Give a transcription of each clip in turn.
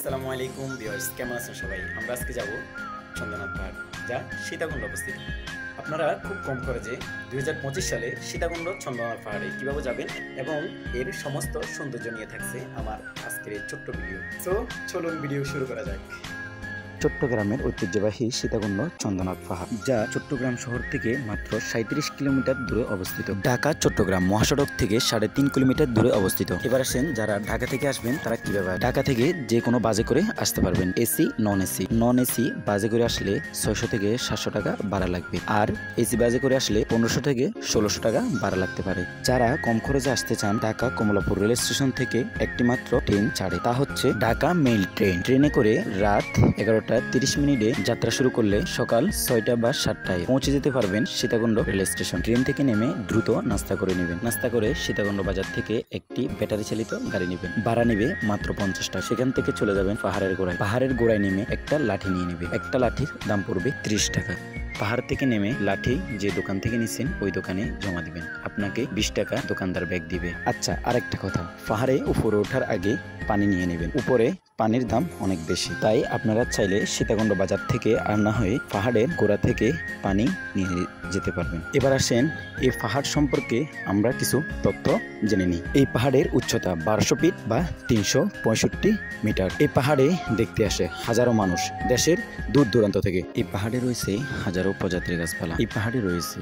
আসসালামু আলাইকুম ভিউয়ার্স, কেমন আছেন সবাই? আমরা আজকে যাব চন্দ্রনাথ পাহাড়, যা সীতাকুণ্ড অবস্থিত। আপনারা খুব কম খরচে 2025 সালে সীতাকুণ্ড চন্দ্রনাথ পাহাড়ে কিভাবে যাবেন এবং এর সমস্ত সৌন্দর্য নিয়ে থাকছে আমার আজকের এই ছোট্ট ভিডিও। সো চলুন ভিডিও শুরু করা যাক। চট্টগ্রামের ঐতিহ্যবাহী সীতাকুণ্ড চন্দ্রনাথ পাহাড়, যা চট্টগ্রাম শহর থেকে মাত্র 37 কিলোমিটার দূরে অবস্থিত। ঢাকা চট্টগ্রাম মহাসড়ক থেকে 3.5 কিলোমিটার দূরে অবস্থিত। এবার আসেন, যারা ঢাকা থেকে আসবেন তারা কিভাবে ঢাকা থেকে যে কোনো বাসে করে আসতে পারবেন। এসি নন এসি বাসে করে আসলে 600 থেকে 700 টাকা ভাড়া লাগবে, আর এসি বাসে করে আসলে 1500 থেকে 1600 টাকা ভাড়া লাগতে পারে। যারা কম খরচে আসতে চান, ঢাকা কমলাপুর রেল স্টেশন থেকে একটি মাত্র ট্রেন ছাড়ে, তা হচ্ছে ঢাকা মেইল ট্রেন। ট্রেনে করে রাত 11:30 যাত্রা শুরু করলে সকাল 6টা বা 7টায় পৌঁছে যেতে পারবেন সীতাকুণ্ড রেল স্টেশন। ট্রেন থেকে নেমে দ্রুত নাস্তা করে নেবেন। নাস্তা করে সীতাকুণ্ড বাজার থেকে একটি ব্যাটারি চালিত গাড়ি নেবেন। ভাড়া নেবে মাত্র 50 টাকা। সেখান থেকে চলে যাবেন পাহাড়ের গোড়ায়। পাহাড়ের গোড়ায় নেমে একটা লাঠি নিয়ে নেবে। একটা লাঠির দাম পড়বে 30 টাকা। পাহাড় থেকে নেমে লাঠি যে দোকান থেকে নিছেন ওই দোকানে জমা দিবেন। আপনাকে 20 টাকা দোকানদার ব্যাগ দিবে। আচ্ছা, আরেকটা কথা, পাহাড়ে উপরে ওঠার আগে পানি নিয়ে নেবেন। উপরে পানির দাম অনেক বেশি, তাই আপনারা চাইলে সীতাকুণ্ড বাজার থেকে আর না হয়ে পাহাড়ের গোড়া থেকে পানি নিয়ে যেতে পারবেন। এবার আসেন, এই পাহাড় সম্পর্কে আমরা কিছু তথ্য জেনে নিই। এই পাহাড়ের উচ্চতা 1200 ফিট বা 365 মিটার। এই পাহাড়ে দেখতে আসে হাজারো মানুষ দেশের দূর দূরান্ত থেকে। এই পাহাড়ে রয়েছে হাজারো প্রজাতির গাছপালা। এই পাহাড়ে রয়েছে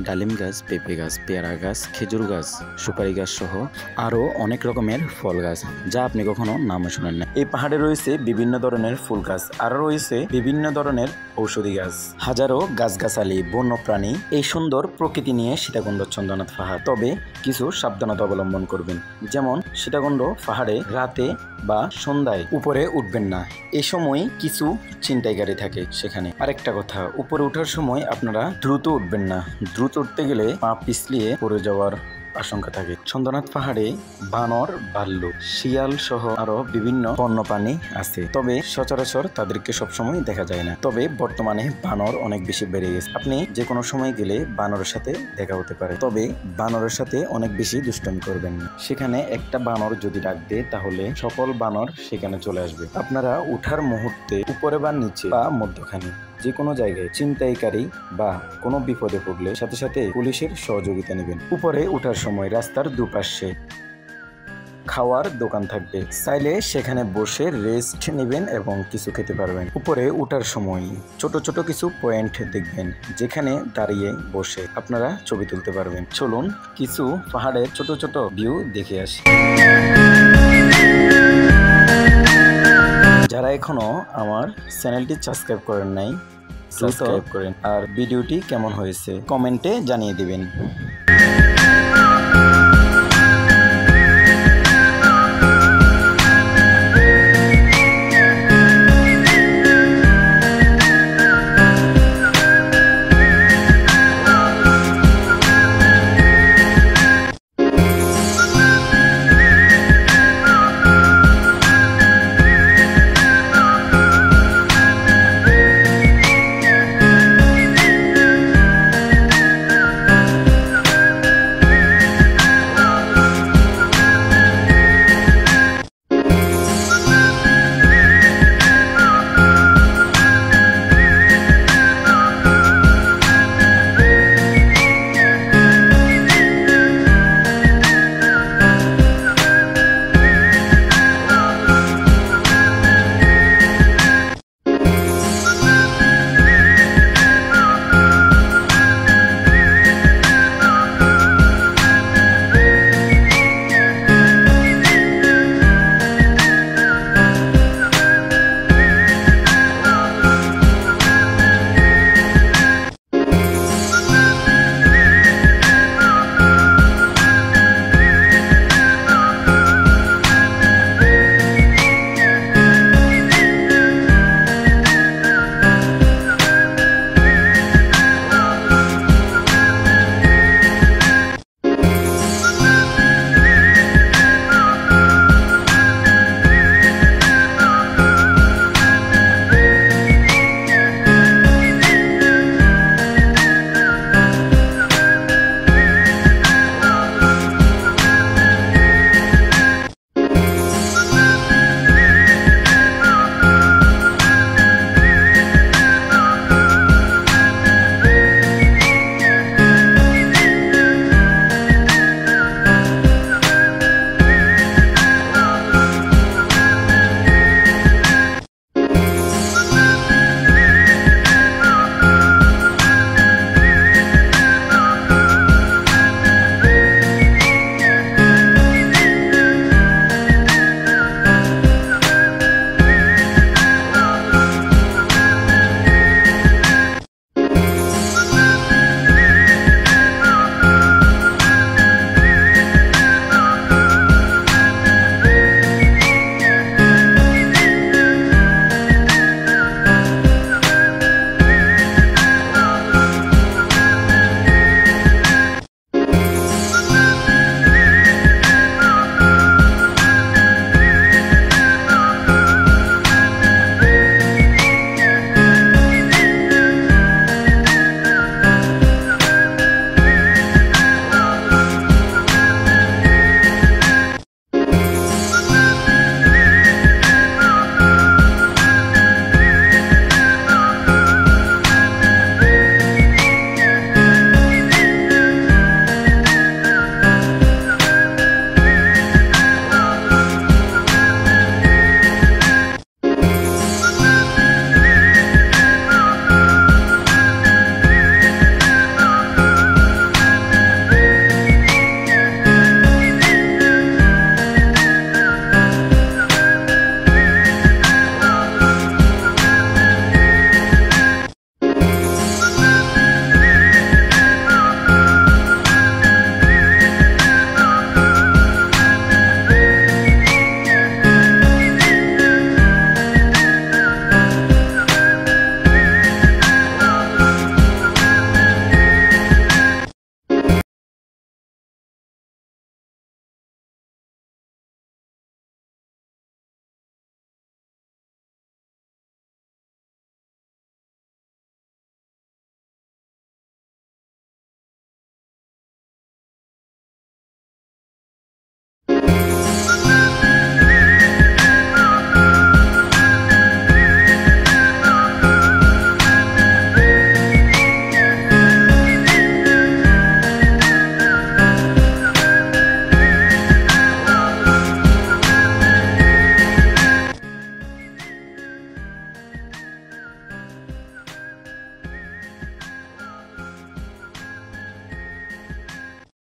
ডালিম গাছ, পেঁপে গাছ, পেয়ারা গাছ, খেজুর গাছ, সুপারি গাছ সহ আরো অনেক রকমের ফল গাছ, যা আপনি কখনো নামও শুনেন না। এই পাহাড়ে রয়েছে বিভিন্ন ধরনের ফুল গাছ, আরো রয়েছে বিভিন্ন ধরনের ঔষধি গাছ, হাজারো গাছগাছালি, বন্যপ্রাণী। এই সুন্দর প্রকৃতি নিয়ে সীতাকুণ্ড চন্দ্রনাথ পাহাড়। তবে কিছু সাবধানতা অবলম্বন করবেন, যেমন সীতাকুণ্ড পাহাড়ে রাতে বা সন্ধ্যায় উপরে উঠবেন না। এই সময় কিছু ছিনতাইকারী থাকে সেখানে। আরেকটা কথা, উপরে ওঠার সময় আপনারা দ্রুত উঠবেন না। দ্রুত উঠতে গেলে পা পিছলিয়ে পড়ে যাওয়ার আশঙ্কা থাকে। চন্দ্রনাথ পাহাড়ে বানর, ভাল্লুক, শিয়াল সহ আরো বিভিন্ন বন্যপ্রাণী আছে, তবে সচরাচর তাদেরকে সবসময় দেখা যায় না। তবে বর্তমানে বানর অনেক বেশি বেড়ে গেছে। আপনি যে কোনো সময় গেলে বানরের সাথে দেখা হতে পারে, তবে বানরের সাথে অনেক বেশি দুষ্টামি করবেন না। সেখানে একটা বানর যদি ডাক দেয় তাহলে সকল বানর সেখানে চলে আসবে। আপনারা উঠার মুহূর্তে উপরে বা নিচে বা মধ্যখানে যে কোনো জায়গায় ছিনতাইকারী বা কোনো বিপদে পড়লে সাথে সাথে পুলিশের সহযোগিতা নেবেন। উপরে ওঠার সময় রাস্তার দুপাশে খাওয়ার দোকান থাকবে, চাইলে সেখানে বসে রেস্ট নেবেন এবং কিছু খেতে পারবেন। উপরে ওঠার সময় ছোট ছোট কিছু পয়েন্ট দেখবেন, যেখানে দাঁড়িয়ে বসে আপনারা ছবি তুলতে পারবেন। চলুন কিছু পাহাড়ের ছোট ছোট ভিউ দেখে আসি। যারা এখনো আমার চ্যানেলটি সাবস্ক্রাইব করেন নাই, সাবস্ক্রাইব করেন। আর ভিডিওটি কেমন হয়েছে কমেন্টে জানিয়ে দিবেন।